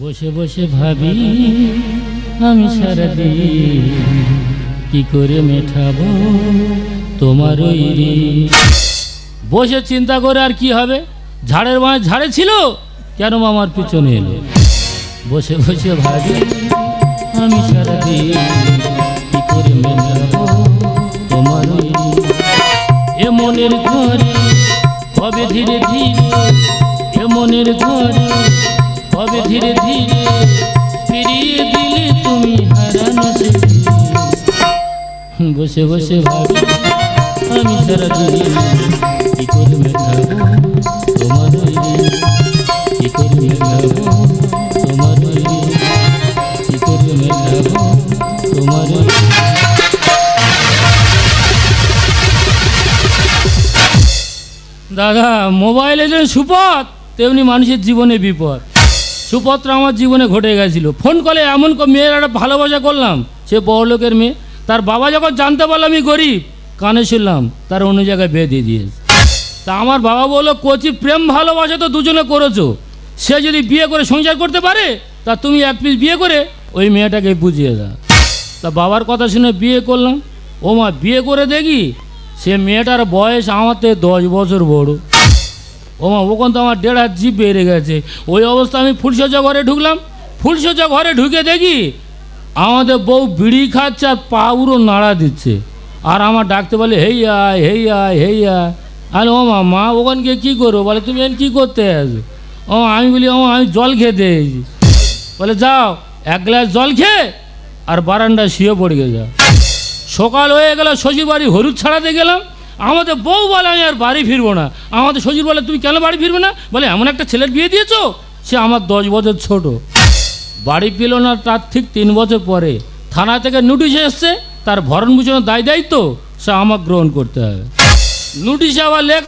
বসে বসে ভাবি আমি সারাদিন কি করে মেটাবো তোমার ওই ঋণ। বসে চিন্তা করে আর কি হবে, ঝাড়ের মাঝে ঝাড়ে ছিল কেন আমার পিছনে এলো। বসে বসে ভাবি আমি সারাদিন কি করে মেটাবো তোমার ওই ঋণ। এ মনের ঘরে হবে ধীরে ধীরে, এ মনের ঘরে হবে ধীরে ধীরে, ফিরিয়ে দিলে তুমি হারানো স্মৃতি। বসে বসে ভাবি আমি সারাদিন কি করে মেটাবো তোমার ওই ঋণ, কি করে মেটাবো তোমার ওই ঋণ, কি করে মেটাবো তোমার ওই ঋণ। দাদা, মোবাইলে যেন সুপথ তেমনি মানুষের জীবনে বিপদ। সুপথটা আমার জীবনে ঘটে গেছিলো। ফোন কলে এমন মেয়ের একটা ভালোবাসা করলাম, সে বড়লোকের মেয়ে। তার বাবা যখন জানতে পারলাম আমি গরিব, কানে শুনলাম তার অন্য জায়গায় বিয়ে দিয়ে দিয়েছে। তা আমার বাবা বললো, কচি প্রেম ভালোবাসা তো দুজনে করেছো, সে যদি বিয়ে করে সংসার করতে পারে তা তুমি এক পিস বিয়ে করে ওই মেয়েটাকে বুঝিয়ে দাও। তা বাবার কথা শুনে বিয়ে করলাম। ও মা, বিয়ে করে দেখি সে মেয়েটার বয়স আমার থেকে 10 বছর বড়। ও মা, ওখান তো আমার 1.5 হাত জিভ বেড়ে গেছে। ওই অবস্থা আমি ফুলসজ্জা ঘরে ঢুকলাম। ফুলসজ্জা ঘরে ঢুকে দেখি আমাদের বউ বিড়ি খাচ্ছে আর পা উড়ো নাড়া দিচ্ছে, আর আমার ডাকতে বলে হেই আয় হেই আয় হেই আয়। আর ও মা, মা ওখান গিয়ে কী করবো? বলে তুমি এখানে কী করতে আসো? ও আমি বলি, ও আমি জল খেতে এসেছি। বলে যাও 1 গ্লাস জল খেয়ে আর বারান্দায় শুয়ে পড়ে যাও। সকাল হয়ে গেল, শ্বশুর বাড়ি হলুদ ছাড়াতে গেলাম। আমাদের বউ বলে আমি আর বাড়ি ফিরবো না। আমাদের শ্বশুর বলে তুমি কেন বাড়ি ফিরবে না? বলে এমন একটা ছেলের বিয়ে দিয়েছো, সে আমার 10 বছর ছোট। বাড়ি পেল না, তার ঠিক 3 বছর পরে থানা থেকে নোটিশ এসছে, তার ভরণ পোষণের দায়িত্ব সে আমার গ্রহণ করতে হবে। নোটিশে আবার লেখ,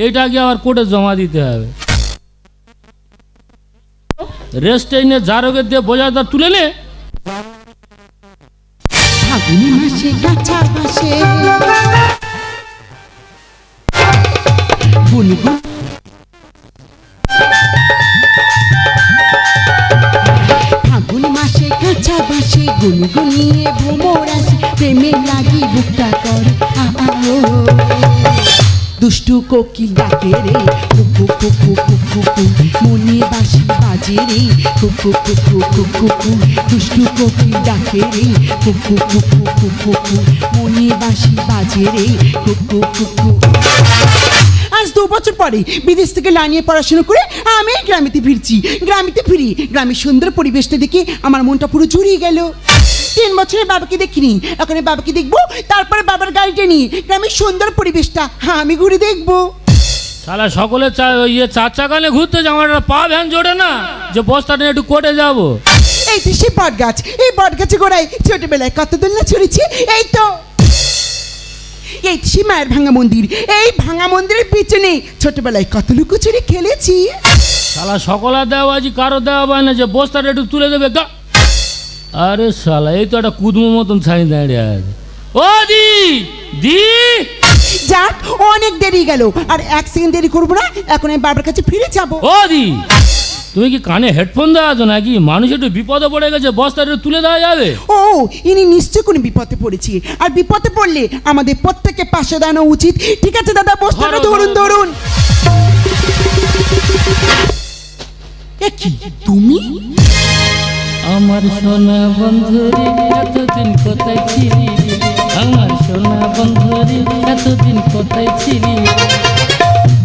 এইটাকে আবার কোর্টে জমা দিতে হবে। রেস্টেইনে জারকে দিয়ে বোঝাদার তুলে নে। ফাগুন মাসে কাঁচা বাসে গুনগুন, ফাগুন মাসে কাঁচা বাসে গুনগুনিয়ে ভ্রমর আসে, প্রেমে লাগি বুকটা করে আ আ ও। দুষ্টু কোকিল ডাকে রে কুকু কুকু কুকু কু, মনে বাঁশি বাজে রে কুকু কুকু কুকু কু। দুষ্টু কোকিল ডাকে রে কুকু কুকু কুকু কু, মনে বাঁশি বাজে রে কুকু কুকু। আজ 2 বছর পরে বিদেশ থেকে লাইনে পড়াশোনা করে আমি গ্রামেতে ফিরছি। গ্রামেতে ফিরি, গ্রামের সুন্দর পরিবেশটা দেখে আমার মনটা পুরো জুড়িয়ে গেল। 3 বছরে বাবাকে দেখিনি, এখন বাবাকে দেখবো, তারপরে বাবার গাড়িটা নিয়ে গ্রামের সুন্দর পরিবেশটা আমি ঘুরে দেখবো। শালা সকলে চার চাকানে ঘুরতে যে আমার একটা পা ভ্যান জোড়ে না, যে বস্তা নিয়ে একটু কোর্টে যাবো। এই তো সেই বট গাছ, এই বট গাছে গোড়ায় ছোটবেলায় কত দোলনা ছড়েছি। এই তো এই সে মায়ের ভাঙা মন্দির, এই ভাঙা মন্দিরের পিছনে ছোটবেলায় কত লুকোচুরি খেলেছি। শালা সকলা দেওয়া আজ কারো দেওয়া হয় না যে বস্তাটা একটু তুলে দেবে গা। আরে শালা, এই তো একটা কুদমো মতন ছাই দাঁড়িয়ে আছে। ও দি দি, যাক অনেক দেরি গেল, আর 1 সেকেন্ড দেরি করবো না, এখন আমি বাবার কাছে ফিরে যাবো। ও দি, তুমি কি কানে হেডফোন দেওয়া আছো নাকি? মানুষ একটু বিপদে পড়ে গেছে, বস্তাটা একটু তুলে দেওয়া যাবে? ও, ইনি নিশ্চয় কোনো বিপদে পড়েছি, আর বিপদে পড়লে আমাদের প্রত্যেককে পাশে দাঁড়ানো উচিত। ঠিক আছে দাদা, বস্তাটা ধরুন ধরুন। এ কি তুমি? আমার সোনা বন্ধুরে এতদিন কোথায় ছিলি? আমার সোনা বন্ধুরে এতদিন কোথায় ছিলি?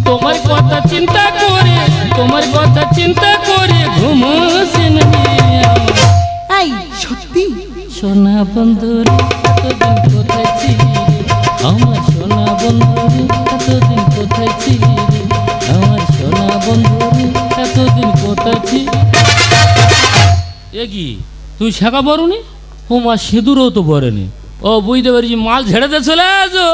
তোমার কথা চিন্তা করে, তোমার কথা চিন্তা করে ঘুমোছে না এই সত্যি? সোনা বন্ধুরে এতদিন কোথায় ছিলি? আমার সোনা বন্ধুরে এতদিন কোথায় ছিলি? আমার সোনা বন্ধুরে এতদিন কোথায় ছিলি? এ কি, তুই শেখা পড়ুনি? ও মা, সিঁদুরও তো পড়েনি। ও বুঝতে পারছি, মাল ঝেড়েতে চলে আসো।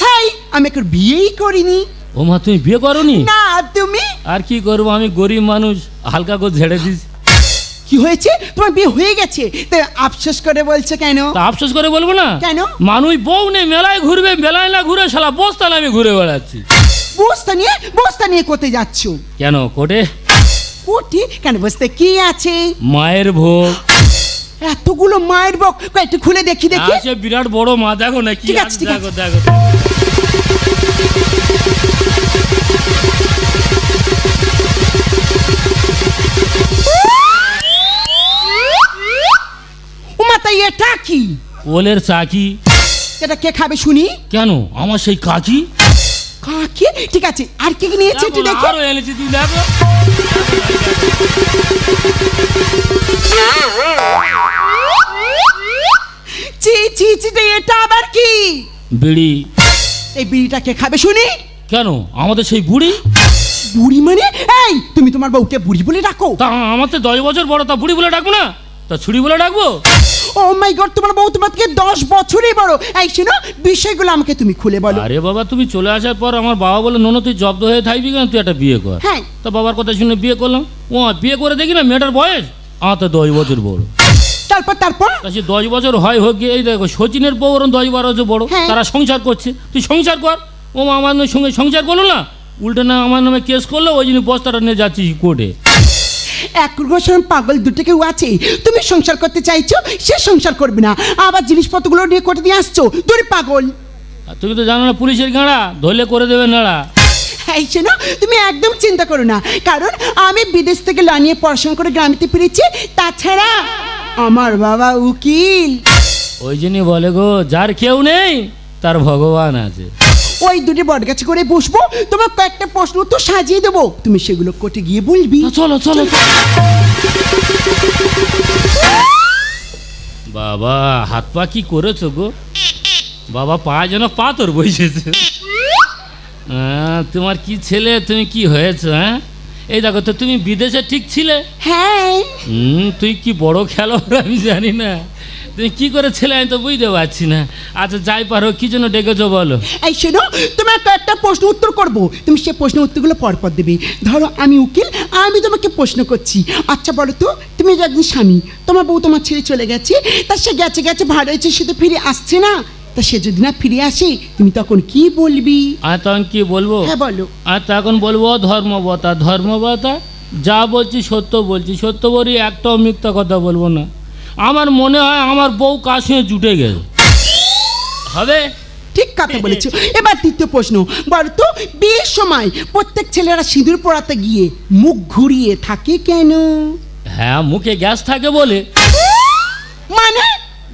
হাই, আমি এখন বিয়েই করিনি। ও মা, তুমি বিয়ে করনি? না, তুমি? আর কি করবো, আমি গরিব মানুষ, হালকা করে ঝেড়ে দিস। কি হয়েছে? তোমার বিয়ে হয়ে গেছে, তাই আফসোস করে বলছে কেন? তা আফসোস করে বলবো না কেন? মানুষ বউ নেই, মেলায় ঘুরবে, মেলায় না ঘুরে শালা বস্তা আমি ঘুরে বেড়াচ্ছি। বস্তা নিয়ে কোথায় যাচ্ছ? কেন কোটে? কোটি কেন, বসতে কি আছে? মায়ের ভোগ। এতগুলো মায়ের বক, একটু খুলে দেখি দেখি। সে বিরাট বড় মা, দেখো না কি ঠিক আছে, আছে, ঠিক দেখো আছে। দেখো। উমা, তাই এটা কি? ওলের চাকি। এটা কে খাবে শুনি? কেন, আমার সেই কাকি। কাকে? ঠিক আছে, আর কি কি নিয়েছে একটু দেখি। আরো এনেছি, তুই দেখো। চি চি চি, তো এটা আবার কি? বিড়ি। এই বিড়িটা কে খাবে শুনি? কেন, আমাদের সেই বুড়ি। বুড়ি মানে? এই, তুমি তোমার বউকে বুড়ি বলে ডাকো? তা আমার তো 10 বছর বড়, তা বুড়ি বলে ডাকবো না? তা ছুরি বলে ডাকবো? ও মাই গড, তোমার বউ তোমার থেকে 10 বছরই বড়। এই শোনো, বিষয়গুলো আমাকে তুমি খুলে বলো। আরে বাবা, তুমি চলে আসার পর আমার বাবা বলে, নোনো তুই জব্দ হয়ে থাকবি কেন, তুই একটা বিয়ে কর। হ্যাঁ। তা বাবার কথা শুনে বিয়ে করলাম। ও বিয়ে করে দেখি না, মেয়েটার বয়স আমার তো 10 বছর বড়। তারপর তারপর তা সে 10 বছর হয় হোক গিয়ে, এই দেখো সচিনের বউ ওরম 10-12 বছর বড়, হ্যাঁ। তারা সংসার করছে। তুই সংসার কর। ও আমার সঙ্গে সংসার করলো না, উল্টে না আমার নামে কেস করলো, ওই জন্য বস্তাটা নিয়ে যাচ্ছি কোর্টে। এক রকম পাগল দুটো কেউ আছে। তুমি সংসার করতে চাইছো, সে সংসার করবে না, আবার জিনিসপত্রগুলো নিয়ে কোর্টে দিয়ে আসছো। দূরে পাগল। আর তুমি তো জানো না, পুলিশের গাঁড়া ধরলে করে দেবে নাড়া। এই শোনো, তুমি একদম চিন্তা করো না, কারণ আমি বিদেশ থেকে ল নিয়ে পড়াশোনা করে গ্রামেতে ফিরেছি। তাছাড়া আমার বাবা উকিল। ওই জন্যই বলে গো, যার কেউ নেই তার ভগবান আছে। ওই দুটি বটগাছে করে বসবো, তোমার কয়েকটা প্রশ্ন উত্তর সাজিয়ে দেবো, তুমি সেগুলো কোর্টে গিয়ে বলবি। চলো চলো চলো। বাবা, হাত পা কি করেছো গো? বাবা, পা যেন পাথর বসেছে। তোমার কি ছেলে, তুমি কি হয়েছো? হ্যাঁ, এই দেখো তো, তুমি বিদেশে ঠিক ছিলে। হ্যাঁ। তুই কি বড় খেলোয়াড় আমি জানি না, তুমি কি করে ছেলে আমি তো বুঝতে পারছি না। আচ্ছা যাই পারো, কি জন্য ডেকেছো বলো। এই শোনো, তোমার কয়েকটা প্রশ্ন উত্তর করবো, তুমি সে প্রশ্ন উত্তরগুলো পরপর দেবে। ধরো আমি উকিল, আমি তোমাকে প্রশ্ন করছি। আচ্ছা বলো তো, তুমি যে একজন স্বামী, তোমার বউ তোমার ছেড়ে চলে গেছে, তা সে গেছে গেছে ভাড়া হয়েছে, সে তো ফিরে আসছে না। তা সে যদি না ফিরে আসে, তুমি তখন কি বলবি? আর তখন কি বলবো? হ্যাঁ বলো। আর তখন বলবো, ধর্মবতা ধর্মবতা, যা বলছি সত্য বলছি, সত্য বলি, একটাও মিথ্যা কথা বলবো না। আমার মনে হয় আমার বউ কার সঙ্গে জুটে গেছে। হবে? ঠিক কথা বলেছো। এবার দ্বিতীয় প্রশ্ন, বলো তো, বিয়ের সময় প্রত্যেক ছেলেরা সিঁদুর পরাতে গিয়ে মুখ ঘুরিয়ে থাকে কেন? হ্যাঁ, মুখে গ্যাস থাকে বলে। মানে?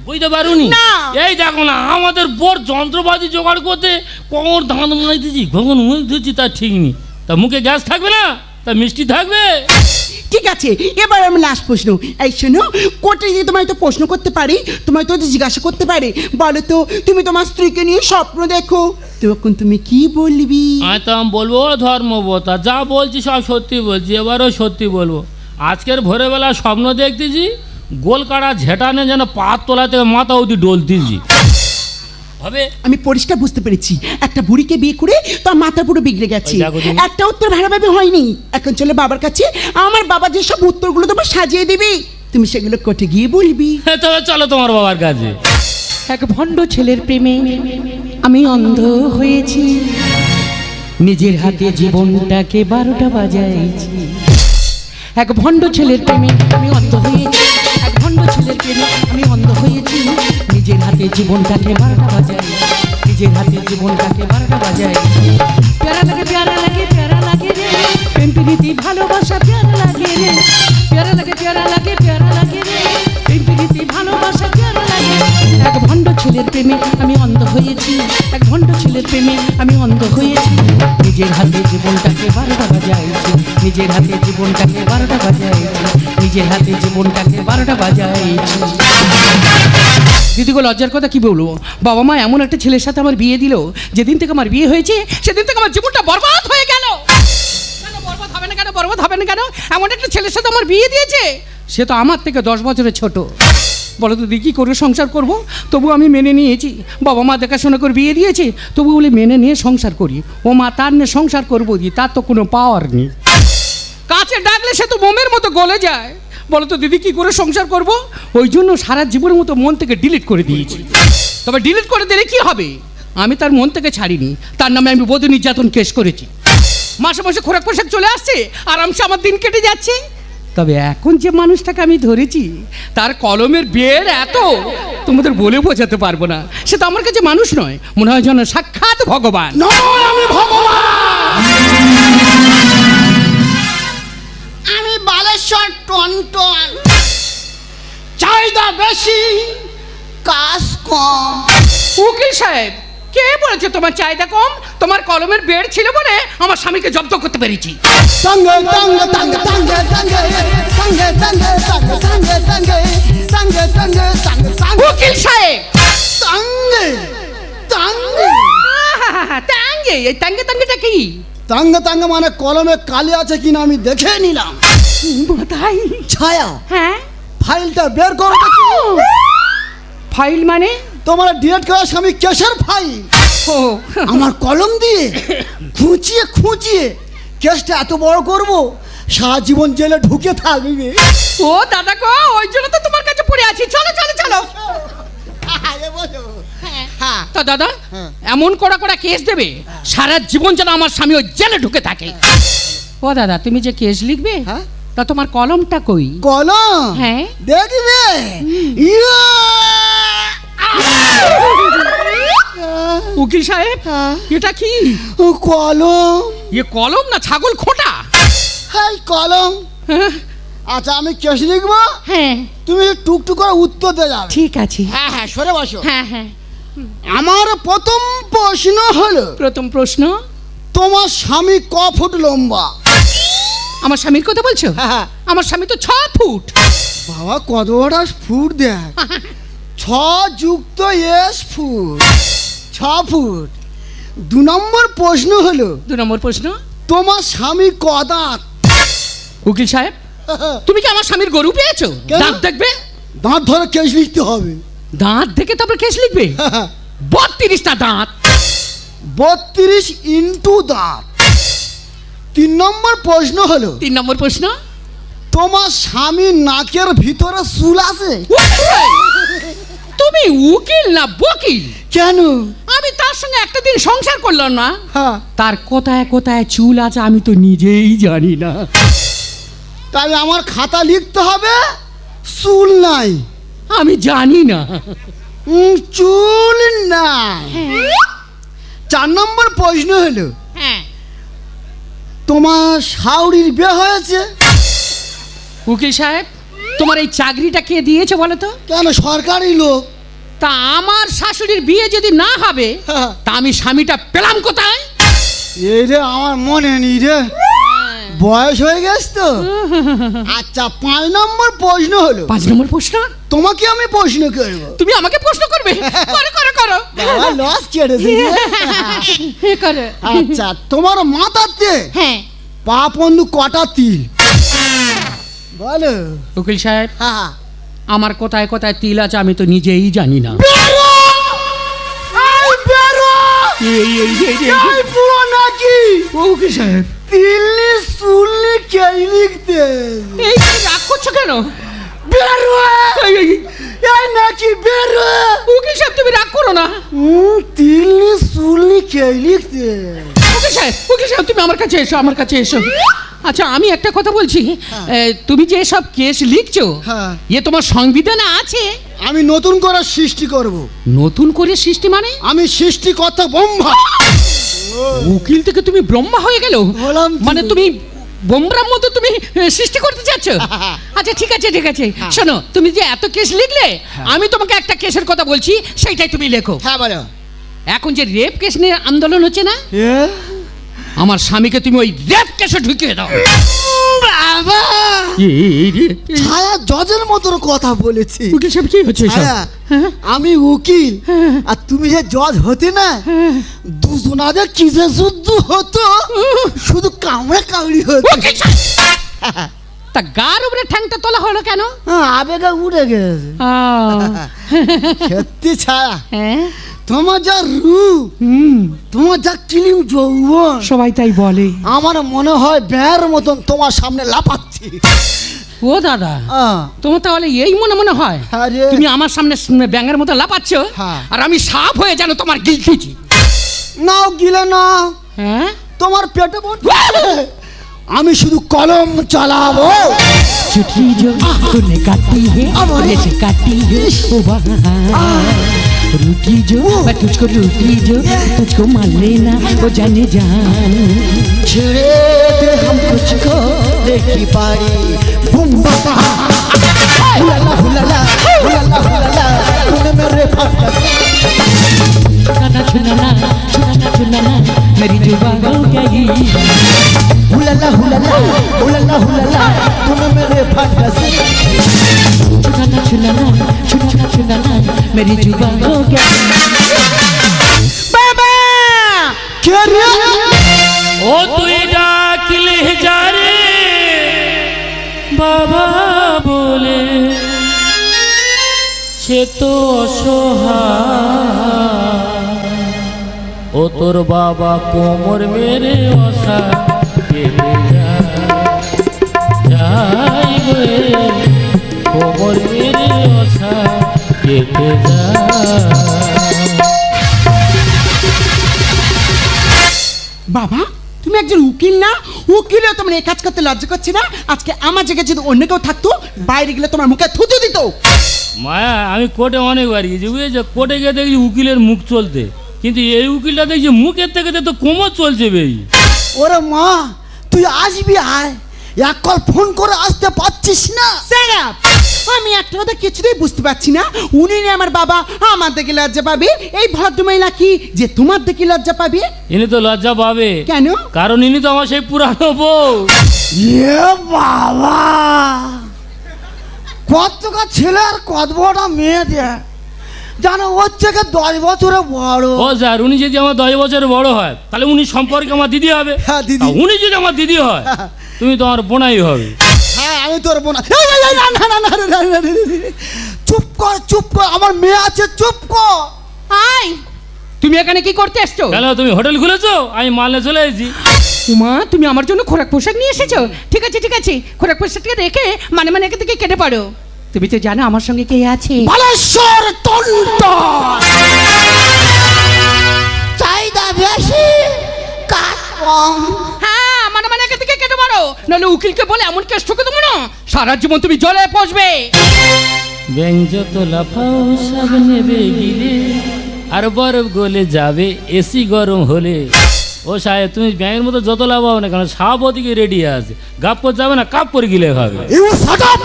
বুঝতে পারুনি? না। এই দেখো না, আমাদের বোর যন্ত্রপাতি জোগাড় করতে কোমর দাঁত মাইতেছি, কখন মুখ ধুচ্ছি তার ঠিক নেই। তা মুখে গ্যাস থাকবে না, তা মিষ্টি থাকবে। ঠিক আছে, এবার আমি লাস্ট প্রশ্ন। এই শোনো, কোর্টে গিয়ে তোমায় তো প্রশ্ন করতে পারি, তোমায় তো জিজ্ঞাসা করতে পারে। বলো তো, তুমি তোমার স্ত্রীকে নিয়ে স্বপ্ন দেখো, তখন তুমি কি বলবি? আমি তো বলবো, ধর্মবতা, যা বলছি সব সত্যি বলছি, এবারও সত্যি বলবো। আজকের ভোরবেলা স্বপ্ন দেখতেছি, গোল কাটা ঝেটানে যেন পাত তোলা থেকে মাথা অবধি ডলতেছি। হবে? আমি পরিষ্কার বুঝতে পেরেছি, একটা বুড়িকে বিয়ে করে তার মাথা পুরো বিগড়ে গেছে। ওই দেখো তুমি। একটা উত্তর ভালোভাবে হয়নি। এখন চলে বাবার কাছে, আমার বাবা যেসব উত্তরগুলো তোমার সাজিয়ে দিবি, তুমি সেগুলো কোর্টে গিয়ে বলবি। হ্যাঁ, তবে চলো তোমার বাবার কাছে। এক ভণ্ড ছেলের প্রেমে আমি অন্ধ হয়েছি, নিজের হাতে জীবনটাকে 12টা বাজাইছি। এক ভণ্ড ছেলের প্রেমে আমি অন্ধ হয়েছি, এক ভণ্ড ছেলের প্রেমে আমি অন্ধ হয়েছি, নিজের হাতে জীবনটাকে 12টা বাজাই, নিজের হাতে জীবনটাকে 12টা বাজাই। প্যারা লাগে প্যারা লাগে প্যারা লাগে রে, প্রেম প্রীতি ভালোবাসা প্যারা লাগে রে, প্যারা লাগে প্যারা লাগে প্যারা লাগে রে, প্রেম প্রীতি ভালোবাসা প্যারা লাগে। এক ভণ্ড ছেলের প্রেমে আমি অন্ধ হয়েছি, এক ভণ্ড ছেলের প্রেমে আমি অন্ধ হয়েছি, নিজের হাতে জীবনটাকে 12টা বাজাইছি, নিজের হাতে জীবনটাকে 12টা বাজাইছি, নিজের হাতে জীবনটাকে 12টা বাজাইছি। দিদিগো, লজ্জার কথা কি বলবো, বাবা মা এমন একটা ছেলের সাথে আমার বিয়ে দিল, যেদিন থেকে আমার বিয়ে হয়েছে সেদিন থেকে আমার জীবনটা বরবাদ হয়ে গেল। কেন বরবাদ হবে না, কেন বরবাদ হবে না, কেন? এমন একটা ছেলের সাথে আমার বিয়ে দিয়েছে, সে তো আমার থেকে 10 বছরের ছোট। বলো তো দিদি, কী করে সংসার করব? তবু আমি মেনে নিয়েছি, বাবা মা দেখাশোনা করে বিয়ে দিয়েছে, তবু বলে মেনে নিয়ে সংসার করি। ও মা, তার নিয়ে সংসার করবো দি, তার তো কোনো পাওয়ার নেই। কাছে ডাকলে সে তো মোমের মতো গলে যায়। বলো তো দিদি, কী করে সংসার করব? ওই জন্য সারা জীবনের মতো মন থেকে ডিলিট করে দিয়েছি। তবে ডিলিট করে দিলে কি হবে? আমি তার মন থেকে ছাড়িনি, তার নামে আমি বধূ নির্যাতন কেস করেছি। মাসে মাসে খোরাক পোশাক চলে আসছে, আরামসে আমার দিন কেটে যাচ্ছে। তবে এখন যে মানুষটাকে আমি ধরেছি তার কলমের বের এত তোমাদের বলে বোঝাতে পারবো না। সে তো আমার কাছে মানুষ নয়, মনে হয় যেন সাক্ষাৎ ভগবান। নয়, আমি ভগবান। আমি বালেশ্বর টনটন, চাহিদা বেশি, কাজ কম। উকিল সাহেব, কে বলেছে তোমার চাহিদা কম? তোমার কলমের বের ছিল বলে আমার স্বামীকে জব্দ করতে পেরেছি। তঙ্গে তঙ্গে তঙ্গে তঙ্গে তঙ্গে তঙ্গে তঙ্গে তঙ্গে তঙ্গে তঙ্গে তঙ্গে তঙ্গে তঙ্গে তঙ্গে উকিল সাহেব, তঙ্গে তঙ্গে তাঙ্গে, এই তাঙ্গে তাঙ্গেটা কি? তঙ্গে তঙ্গে মানে কলমে কালি আছে কিনা আমি দেখে নিলাম। মাথায় ছায়া, হ্যাঁ, ফাইলটা বের করো দেখি। ফাইল মানে? তোমার ডিলেট করা স্বামী কেসের ফাইল। ও আমার কলম দিয়ে খুঁচিয়ে খুঁচিয়ে কেসটা এত বড় করব, সারা জীবন জেলে ঢুকে থাকবে। ও দাদা গো, ওই জন্য তো তোমার কাছে পড়ে আছি। চলো চলো চলো। হ্যাঁ, তা দাদা, হ্যাঁ। এমন কড়া কড়া কেস দেবে সারা জীবন যেন আমার স্বামী ওই জেলে ঢুকে থাকে। ও দাদা, তুমি যে কেস লিখবে, হ্যাঁ। তা তোমার কলমটা কই? কলম হ্যাঁ। দেখবে। উকিল সাহেব, হ্যাঁ। এটা কি? কলম। এ কলম না ছাগল খোঁটা? হাই কলম। হ্যাঁ, আচ্ছা, আমি কেস লিখবো, হ্যাঁ, তুমি টুকটুক করে উত্তর দিয়ে যাবে। ঠিক আছে। হ্যাঁ হ্যাঁ, সরে বসো। হ্যাঁ হ্যাঁ। আমার প্রথম প্রশ্ন হলো, প্রথম প্রশ্ন, তোমার স্বামী ক ফুট লম্বা? আমার স্বামীর কথা বলছো? হ্যাঁ। আমার স্বামী তো 6 ফুট। বাবা, কত বড় ফুট দেখ। 6 যুক্ত এস ফুট, 6 ফুট। 2 নম্বর প্রশ্ন হলো, 2 নম্বর প্রশ্ন, তোমার স্বামী ক দাঁত? উকিল সাহেব, তুমি কি আমার স্বামীর গরু পেয়েছো? কেন? দাঁত দেখবে। দাঁত ধরে কেস লিখতে হবে। দাঁত দেখে তারপর কেস লিখবে? 32টা দাঁত। 32 ইন্টু দাঁত। 3 নম্বর প্রশ্ন হলো, 3 নম্বর প্রশ্ন, তোমার স্বামীর নাকের ভিতরে চুল আছে? উকিল সাহেব, তুমি উকিল না বকিল? কেন? আমি তার সঙ্গে একটা দিন সংসার করলাম না, হ্যাঁ, তার কোথায় কোথায় চুল আছে আমি তো নিজেই জানি না। তাই আমার খাতা লিখতে হবে চুল নাই। আমি জানি না। চুল নাই। 4 নম্বর প্রশ্ন হলো, হ্যাঁ। তোমার শাওরির বিয়ে হয়েছে? উকিল সাহেব, তোমার এই চাকরিটা কে দিয়েছে বলো তো? কেন, সরকারি লোক। তা আমার শাশুড়ির বিয়ে যদি না হবে, হ্যাঁ। তা আমি স্বামীটা পেলাম কোথায়? এই রে, আমার মনে নেই রে, বয়স হয়ে গেছে তো। আচ্ছা, 5 নম্বর প্রশ্ন হলো, 5 নম্বর প্রশ্ন, তোমাকে আমি প্রশ্ন করবো। তুমি আমাকে প্রশ্ন করবে? করো করো করো। বাবা, লস কেটেছে রে। করো। আচ্ছা, তোমার মাথাতে হ্যাঁ। পা পন্দু কটা তিল বলো? উকিল সাহেব, হ্যাঁ। আমার কোথায় কোথায় তিল আছে আমি তো নিজেই জানি না। বেরো! এই বেরো! এই পুরো নাকি? উকিল সাহেব, তিল্লি সুল্লি কে লিখতে? এই তুমি রাগ করছো কেন? বেরো! এই নাকি বেরো! উকিল সাহেব, তুমি রাগ করো না। তিল্লি সুল্লি কে লিখতে? উকিল সাহেব, তুমি আমার কাছে এসো, আমার কাছে এসো। আচ্ছা, আমি একটা কথা বলছি, তুমি যে সব কেস লিখছো, হ্যাঁ। এ তোমার সংবিধানে আছে? আমি নতুন করে সৃষ্টি করব। নতুন করে সৃষ্টি মানে? আমি সৃষ্টিকর্তা ব্রহ্মা। উকিল থেকে তুমি ব্রহ্মা হয়ে গেল? হলাম তো। মানে তুমি ব্রহ্মার মতো তুমি সৃষ্টি করতে চাচ্ছ? আচ্ছা, ঠিক আছে ঠিক আছে। শোনো, তুমি যে এত কেস লিখলে, আমি তোমাকে একটা কেসের কথা বলছি, সেইটাই তুমি লেখো। হ্যাঁ, বলো। এখন যে রেপ কেস নিয়ে আন্দোলন হচ্ছে না, আমার স্বামীকে তুমি ওই রেপ কেসে ঢুকিয়ে দাও। বাবা, ছায়া জজের মতো কথা বলেছি। উকিল সাহেব, কি হচ্ছে এসব? ছায়া, আমি উকিল আর তুমি যে জজ হতে না, দুজনাদের কিসে যুদ্ধ হতো, শুধু কামড়া কামড়ি হতো। উকিল সাহেব, তা গার উপরে ঠ্যাংটা তোলা হলো কেন? আবেগে উড়ে গেছে। সত্যি ছায়া, হ্যাঁ, তোমার যা রূপ, তোমার যা ক্লিম যৌবন, সবাই তাই বলে। আমার মনে হয় ব্যার মতন তোমার সামনে লাফাচ্ছি। ও দাদা, তোমার তাহলে এই মনে মনে হয় আরে, তুমি আমার সামনে ব্যাঙের মতো লাফাচ্ছ, হ্যাঁ। আর আমি সাপ হয়ে যেন তোমার গিলতেছি। নাও গিলে নাও, হ্যাঁ, তোমার পেটে ভর্তি। আমি শুধু কলম চালাবো। छुट्टी जो तूने काटी है जैसे काटी है ओ वहाँ रूठी जो मैं तुझको रूठी जो तुझको मान लेना वो जाने जान ছেড়ে দে हम तुझको देखी पारी बुम बाबा हुलाला हुलाला हुलाला हुलाला तूने मेरे फटका छुनाना छुनाना छुनाना छुनाना मेरी जुबान हो गई हुलाला हुलाला हुलाला हुलाला तूने मेरे फटका छुनाना छुनाना छुनाना छुनाना मेरी जुबान हो गई বাবা কে রে ও তুই ডাকলে যারে বাবা বলে, সে তো অসহায়। ও তোর বাবা কোমর মেরে অসা কেটে যাই রে, কোমর মেরে অসা কেটে যায়। বাবা তুমি একজন উকিল না? উকিলও তোমার এই কাজ করতে লজ্জা করছে না? আজকে আমার জায়গায় যদি অন্য কেউ থাকতো বাইরে গেলে তোমার মুখে থুতু দিত। মায়া, আমি কোর্টে অনেকবার গেছি, বুঝেছো? কোর্টে গিয়ে দেখছি উকিলের মুখ চলতে, কিন্তু এই উকিলটা দেখছি মুখের থেকে তো কোমর চলছে বেই। ওরে মা তুই আসবি আয়, এক কল ফোন করে আসতে পারছিস না? আমি একটা কথা কিছুতেই বুঝতে পারছি না, উনি না আমার বাবা আমার দেখে লজ্জা পাবে, এই ভদ্রমহিলা কি যে তোমার দেখে লজ্জা পাবে? ইনি তো লজ্জা পাবে। কেন? কারণ ইনি তো আমার সেই পুরানো বউ। এ বাবা কতটা ছেলে আর কত বড় মেয়ে দেয় জানো, ওর থেকে 10 বছরে বড়। ও স্যার, উনি যদি আমার 10 বছরের বড় হয় তাহলে উনি সম্পর্কে আমার দিদি হবে। হ্যাঁ, দিদি। আর উনি যদি আমার দিদি হয় তুমি তো আমার বোনাই হবে। হ্যাঁ আমি তোর বোন। এই, এই, এই, না, না, না, না, না, না, না, না, না। চুপ কর চুপ কর, আমার মেয়ে আছে, চুপ কর। আই তুমি এখানে কি করতে এসছো? কেন তুমি হোটেল খুলেছো? আমি মালে চলে এসেছি। উমা তুমি আমার জন্য খোরাক পোশাক নিয়ে এসেছো? ঠিক আছে ঠিক আছে, খোরাক পোশাকটা রেখে মানে মানে একে থেকে কেটে পারো। তুমি তো জানো আমার সঙ্গে কে আছে। বালেশ্বর তন্ত চাহিদা বেশি কাজ কম। হ্যাঁ মানে মানে একে থেকে কেটে পারো, নাহলে উকিলকে বলে এমন কেস ঠকে দেবো না সারা জীবন তুমি জলে পচবে। ব্যঞ্জত লাফাও সব নেবে গিলে, আর বরফ গলে যাবে এসি গরম হলে। ও সাহেব, তুমি ব্যাঙের মতো যত লাফাও না কেন, সাপ ওদিকে রেডি আছে, গাপ করে যাবে না, কাপ করে গিলে খাবে। You shut up.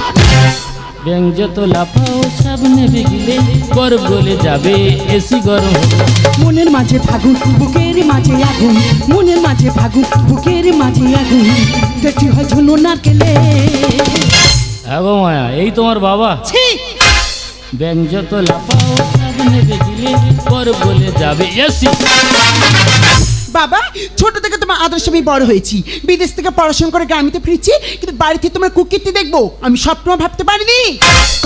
ব্যঞ্জত লাফাও সব নেবে গিলে, বরফ গলে যাবে এসি গরম হলে। মনের মাঝে ফাগুন বুকের মাঝে আগুন, মনের মাঝে ফাগুন বুকের মাঝে আগুন, দেখি হয় ঝুলো নারকেলে। হ্যাঁ গো মায়া, এই তোমার বাবা। ছি ব্যঞ্জত লাফাও সব নেবে গিলে, বরফ গলে যাবে এসি। বাবা ছোট থেকে তোমার আদর্শ আমি বড় হয়েছি, বিদেশ থেকে পড়াশোনা করে গ্রামেতে ফিরছি, কিন্তু বাড়িতে তোমার কুকীর্তি দেখবো আমি স্বপ্ন ভাবতে পারিনি।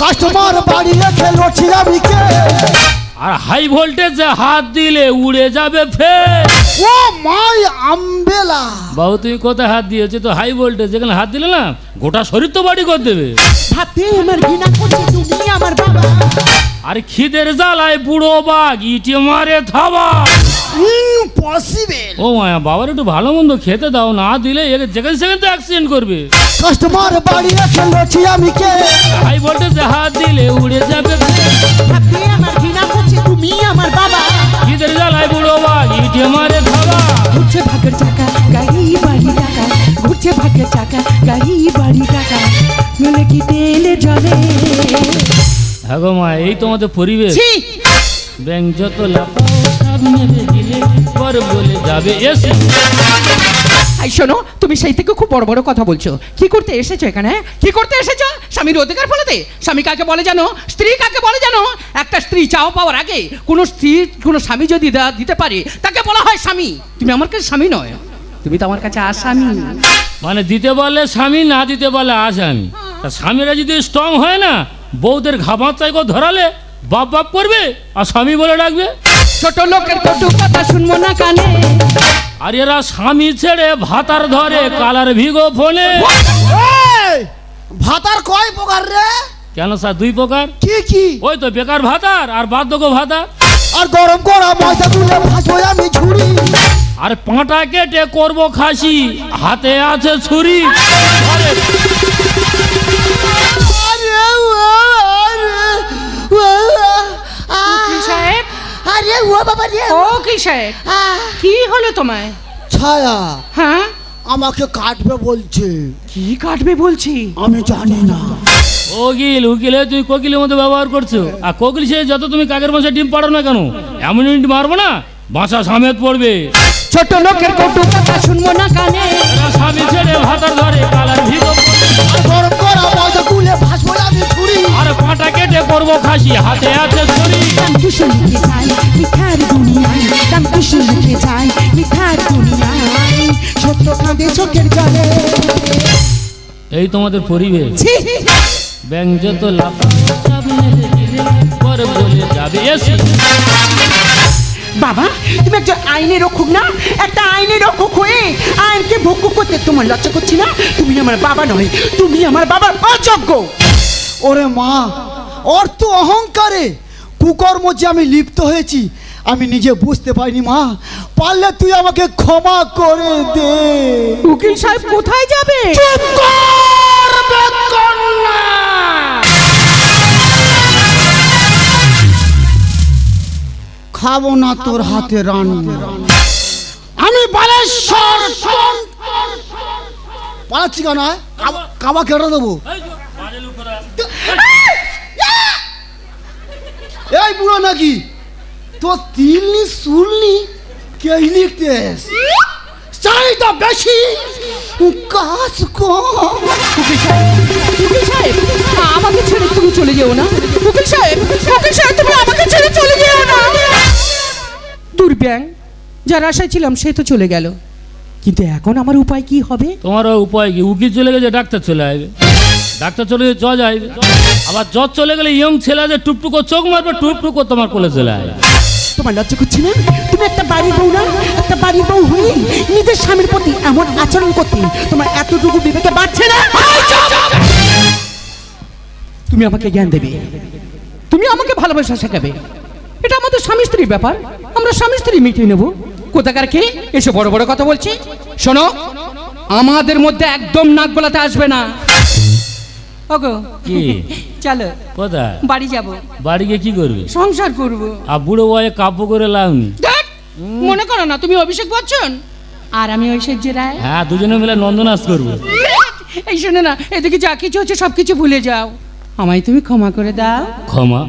কাস্টমার বাড়ি রেখে লড়ছি আমি কে? আর হাই ভোল্টেজে হাত দিলে উড়ে যাবে ফের। ও মাই আমবেলা। বাবু তুমি কোথায় হাত দিয়েছো? তো হাই ভোল্টেজ, যেখানে হাত দিলে না গোটা শরীর তো বাড়ি করে দেবে। ভাবতে আমার ঘৃণা করছে তুমি আমার বাবা। আর খিদের জ্বালায় বুড়ো বাঘ ইটে মারে থাবা। ইম্পসিবল। ও মায়া, বাবার একটু ভালো মন্দ খেতে দাও, না দিলে একে যেখানে সেখানে তো অ্যাক্সিডেন্ট করবে। কাস্টমার বাড়ি রেখে লড়ছি আমি কে? হাই ভোল্টেজে হাত দিলে উড়ে যাবে ফের। ভাবতে আমার ঘৃণা করছে তুমি আমার বাবা। খিদের জ্বালায় বুড়ো বাঘ ইটে মারে থাবা। ঘুরছে ভাগের চাকা গাড়ি বাড়ি টাকা, ঘুরছে ভাগের চাকা গাড়ি বাড়ি টাকা, মেলে কি তেলে জলে। হ্যাঁ গো মা, এই তোমাদের পরিবেশ। ছি ব্যঞ্জত লাফাও সব নেবে গিলে, বরফ গলে যাবে এসি। এই শোনো, তুমি সেই থেকে খুব বড় বড় কথা বলছো। কি করতে এসেছো এখানে? কি করতে এসেছো? স্বামীর অধিকার ফলাতে? স্বামী কাকে বলে জানো? স্ত্রী কাকে বলে জানো? একটা স্ত্রী চাও পাওয়ার আগে কোনো স্ত্রী কোনো স্বামী যদি দিতে পারে তাকে বলা হয় স্বামী। তুমি আমার কাছে স্বামী নয়, তুমি তো আমার কাছে আসামি। মানে দিতে বললে স্বামী, না দিতে বললে আসামি। তা স্বামীরা যদি স্ট্রং হয় না, বউদের ঘামার চাই ধরালে বাপ বাপ করবে আর স্বামী বলে ডাকবে। ছোট লোকের কটু কথা শুনবো না কানে। আর এরা স্বামী ছেড়ে ভাতার ধরে কালার ভিগো ফোনে। এই, ভাতার কয় প্রকার রে? কেন স্যার? 2 প্রকার। কি কি? ওই তো বেকার ভাতার আর বার্ধক্য ভাতা। আর গরম করা ময়দা গুলে ভাসো আমি ঝুড়ি। আর পাঁটা কেটে করব খাসি, হাতে আছে ছুরি। উকিল সাহেব, আরে ও বাবা রে, ও উকিল সাহেব, কি হলো তোমায়? ছায়া হ্যাঁ, আমাকে কাটবে বলছে। কি কাটবে বলছি? আমি জানি না। কোকিল, উকিলে তুই কোকিলের মতো ব্যবহার করছো। আর কোকিল সে যত তুমি কাকের বাসা ডিম পাড়ো না কেন, এমন ইট মারবো না বাসা সামেত পড়বে। ছোট লোকের কটু কথা শুনবো না কানে। এরা স্বামী ছেড়ে ভাতার ধরে কালার ভিগো। তোর করা মজা কুলে ভাসবো আমি ছুরি। আর পাঁটা কেটে করবো খাসি, হাতে আছে ছুরি। দাম কুশল লিখে যায় মিঠার দুনিয়ায়, দাম কুশল লিখে যায় মিঠার দুনিয়ায়, ছোট্ট কাঁদে চোখের জলে। এই তোমাদের পরিবেশ। ছি! ব্যাং যত লাভ পরে বলে যাবে এসে। বাবা, তুমি একজন আইনের রক্ষক না? একটা আইনের রক্ষক হয়ে আইনকে ভক্ষ করতে তোমার লজ্জা করছি না? তুমি আমার বাবা নয়, তুমি আমার বাবার অযোগ্য। ওরে মা, ওর তো অহংকারে কুকর্ম যে আমি লিপ্ত হয়েছি আমি নিজে বুঝতে পারিনি। মা, পারলে তুই আমাকে ক্ষমা করে দে। উকিল সাহেব কোথায় যাবে? চুপ কর বেকন্না! খাবো না তোর হাতে রান্না। আমি বালেশ্বর পালাচ্ছি কেন? কাবা কেটে দেবো। এই বুড়ো নাকি তোর তিলনি সুলনি কে লিখতে চাহিদা বেশি কাজ কম। উকিল সাহেব, আমাকে ছেড়ে তুমি চলে যেও না। উকিল সাহেব, উকিল সাহেব, তুমি আমাকে ছেড়ে চলে যেও না। দুর্ব্যাং, যার আশায় ছিলাম সে তো চলে গেল, কিন্তু এখন আমার উপায় কি হবে? তোমার উপায় কি? উকিল চলে গেছে, ডাক্তার চলে আসবে। ডাক্তার চলে গেলে জ্বর আসবে। আবার জ্বর চলে গেলে ইয়ং ছেলে আছে টুকটুকো চোখ মারবে, টুকটুকো তোমার কোলে চলে আসবে। তোমার লজ্জা করছে না? তুমি একটা বাড়ির বউ না? একটা বাড়ির বউ হয়ে নিজের স্বামীর প্রতি এমন আচরণ করতে তোমার এতটুকু বিবেকে বাড়ছে না? তুমি আমাকে জ্ঞান দেবে, তুমি আমাকে ভালোবাসা শেখাবে। এটা আমাদের স্বামী স্ত্রীর ব্যাপার, আমরা স্বামী স্ত্রী মিটিয়ে নেব। কোথাকার কে এসে বড় বড় কথা বলছি? শোনো, আমাদের মধ্যে একদম নাক গলাতে আসবে না। ওগো, কি চলো কোথায়? বাড়ি যাব। বাড়ি গিয়ে কি করবে? সংসার করব। আর বুড়ো বয়ে কাব্য করে লাভনি। মনে করো না তুমি অভিষেক বচ্চন আর আমি ঐশ্বর্য রায়। হ্যাঁ, দুজনে মিলে নন্দনাচ করবো। এই শোনো না, এদিকে যা কিছু হচ্ছে সব কিছু ভুলে যাও, আমায় তুমি ক্ষমা করে দাও। ক্ষমা?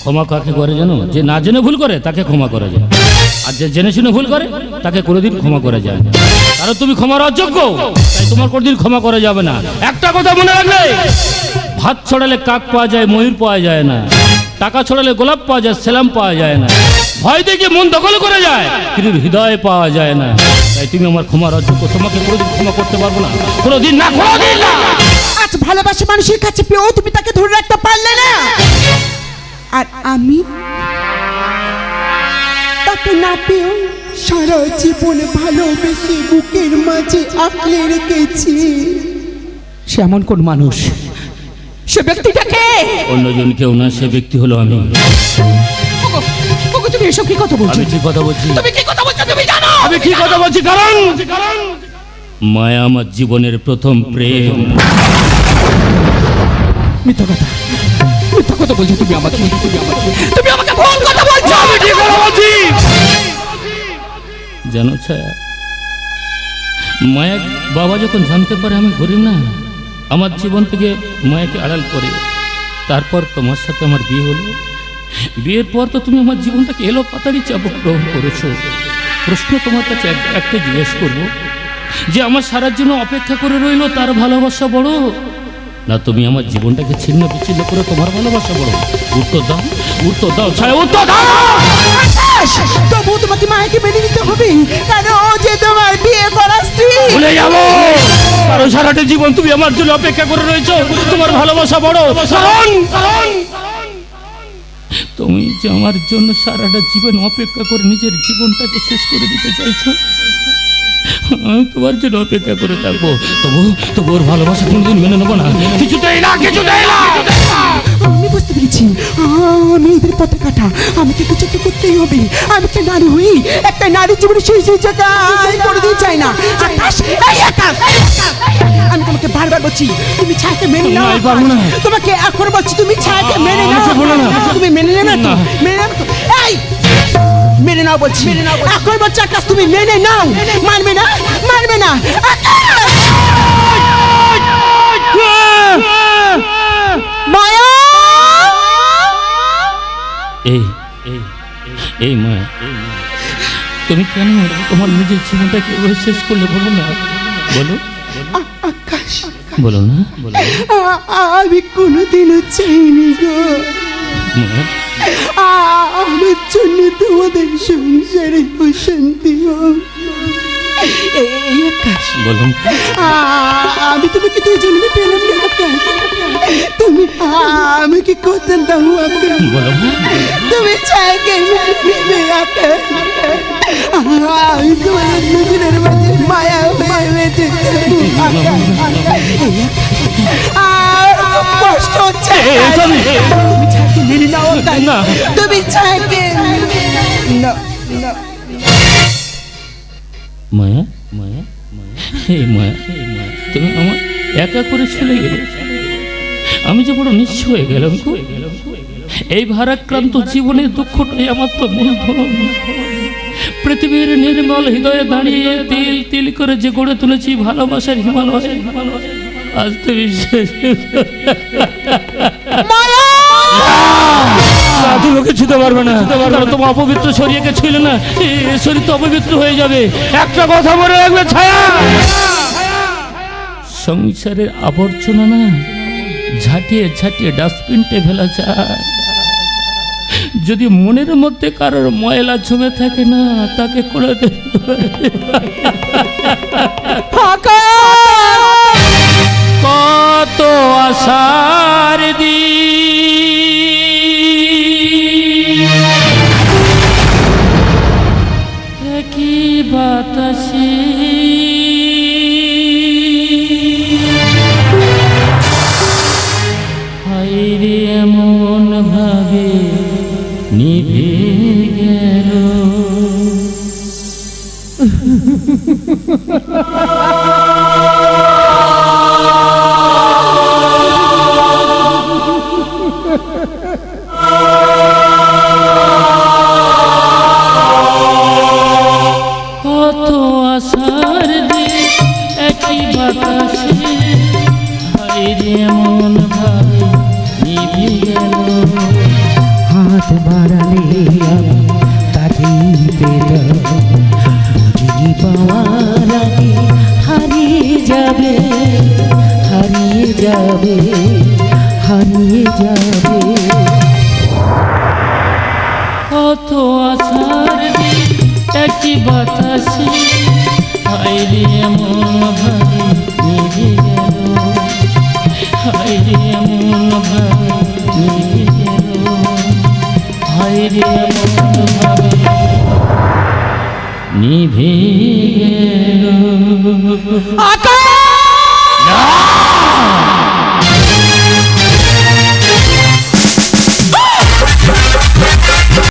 ক্ষমা কাকে করে জানো? যে না জেনে ভুল করে তাকে ক্ষমা করা যায়, আর যে জেনে শুনে ভুল করে তাকে কোনোদিন ক্ষমা করা যায় না। কারণ তুমি ক্ষমার অযোগ্য, তাই তোমার কোনোদিন ক্ষমা করা যাবে না। একটা কথা মনে রাখবে, ভাত ছড়ালে কাক পাওয়া যায়, ময়ূর পাওয়া যায় না। টাকা ছড়ালে গোলাপ পাওয়া যায়, সেলাম পাওয়া যায় না। ভয় দেখে মন দখল করে যায়, কিন্তু হৃদয় পাওয়া যায় না। তাই তুমি আমার ক্ষমার অযোগ্য, তোমাকে কোনোদিন ক্ষমা করতে পারবো না, কোনোদিন না, কোনোদিন না। আজ ভালোবাসা মানুষের কাছে পেয়েও তুমি তাকে ধরে রাখতে পারলে না, আর আমি তাকে না পেয়েও সারা জীবন ভালোবেসে বুকের মাঝে আঁকলে রেখেছি। সে এমন কোন মানুষ? সে ব্যক্তিটাকে অন্যজন কেউ না, সে ব্যক্তি হলো আমি। তুমি এসব কি কথা বলছো? আমি ঠিক কথা বলছি। তুমি কি কথা বলছো তুমি জানো? আমি ঠিক কথা বলছি, কারণ মায়া আমার জীবনের প্রথম প্রেম। মিথ্যা কথা, মিথ্যা কথা বলছো তুমি আমাকে, তুমি আমাকে ভুল কথা বলছো। আমি ঠিক কথা বলছি। জানো ছায়া, মায়া বাবা যখন জানতে পারে আমি গরিব না, আমার জীবন থেকে মায়াকে আড়াল করে তারপর তোমার সাথে আমার বিয়ে হলো। বিয়ের পর তো তুমি আমার জীবনটাকে এলো পাতাড়ি চাবুক গ্রহণ করেছো। প্রশ্ন তোমার কাছে একটা জিজ্ঞেস করবো, যে আমার সারার জন্য অপেক্ষা করে রইলো তার ভালোবাসা বড়, না তুমি আমার জীবনটাকে ছিন্ন বিচ্ছিন্ন করে তোমার ভালোবাসা বড়? উত্তর দাও, উত্তর দাও ছায়া, উত্তর দাও। তবু তোমাকে মায়াকে মেনে নিতে হবে, কারণ ও যে তোমার বিয়ে করা স্ত্রী। ভুলে যাবো, কারণ সারাটা জীবন তুমি আমার জন্য অপেক্ষা করে রয়েছো, তোমার ভালোবাসা বড়। কারণ তুমি যে আমার জন্য সারাটা জীবন অপেক্ষা করে নিজের জীবনটাকে শেষ করে দিতে চাইছো, আমি তোমার জন্য অপেক্ষা করে থাকবো, তবু ওর ভালোবাসা কোনদিন মেনে নেবো না, কিছুতেই না, কিছুতেই না। আমি বুঝতে পেরেছি আমি এদের পথে কাটা, আমাকে কিছু একটা করতেই হবে। আমি একটা নারী হই, একটা নারীর জীবনে সেই সেই জায়গায় কোনোদিন চাই না। আকাশ, এই আকাশ, আমি তোমাকে বারবার বলছি তুমি ছায়াকে মেনে নাও। না, আমি পারবো না। তোমাকে এখন বলছি তুমি ছায়াকে মেনে নাও। আমাকে বলো না। তুমি মেনে নেবে তো? না। মেনে নাও তো? এই মেনে নাও বলছি, এখন বলছি আকাশ তুমি মেনে নাও। মানবে না, মানবে না। আকাশ! মায়া! এই এই এই মা, তুমি কেন তোমার নিজের জীবনটাকে এভাবে শেষ করলে বলো না, বলো আকাশ, বলো না, বলো না। আমি কোনোদিনও চাইনি গো মা, আমার জন্য তোমাদের সংসারে অশান্তি হোক। এই আকাশ, বলো আমি তোমাকে দুই জন্মে পেলাম না আকাশ। তুমি আমাকে কথা দাও আকাশ। বলো না। তুমি ছায়াকে মেনে নেবে আকাশ। আমি তোমার নজরের মাঝে মায়া হয়ে বেঁচে কষ্ট হচ্ছে। তুমি ছায়াকে মেনে নাও আকাশ। না। তুমি ছায়াকে না না। মায়া, মায়া, এই মায়া, তুমি আমার একা করে চলে গেলে, আমি যে বড় নিঃস্ব হয়ে গেলাম গো। এই ভারাক্রান্ত জীবনের দুঃখটাই আমার তো মূলধন। পৃথিবীর নির্মল হৃদয়ে দাঁড়িয়ে তিল তিল করে যে গড়ে তুলেছি ভালোবাসার হিমালয়, আজ তুমি তুমি ওকে ছুতে পারবে না, তোমার অপবিত্র শরীরকে ছুঁলে না, শরীর তো অপবিত্র হয়ে যাবে। একটা কথা মনে রাখবে ছায়া, সংসারের আবর্জনা না ঝাঁটিয়ে ঝাঁটিয়ে ডাস্টবিনটে ফেলা যায়। যদি মনের মধ্যে কারোর ময়লা জমে থাকে না, তাকে করে কত আশার কি বাতাসে হায়রে এমন ভাবে নিভে গেল। কত আশার দিন একই বাতাসে হায়রে এমন ভাবে নিভে গেল। হাত বাড়ালে আমি তাকেই পেলাম, বুঝিনি পাওয়ার আগে হারিয়ে যাবে, হারিয়ে যাবে, হারিয়ে যাবে। কত আশার দিন একই বাতাসে হায়রে এমন ভাবে নিভে গেল, হায়রে এমন ভাবে নিভে গেল, হায়রে এমন ভাবে নিভে গেল। আকাশ!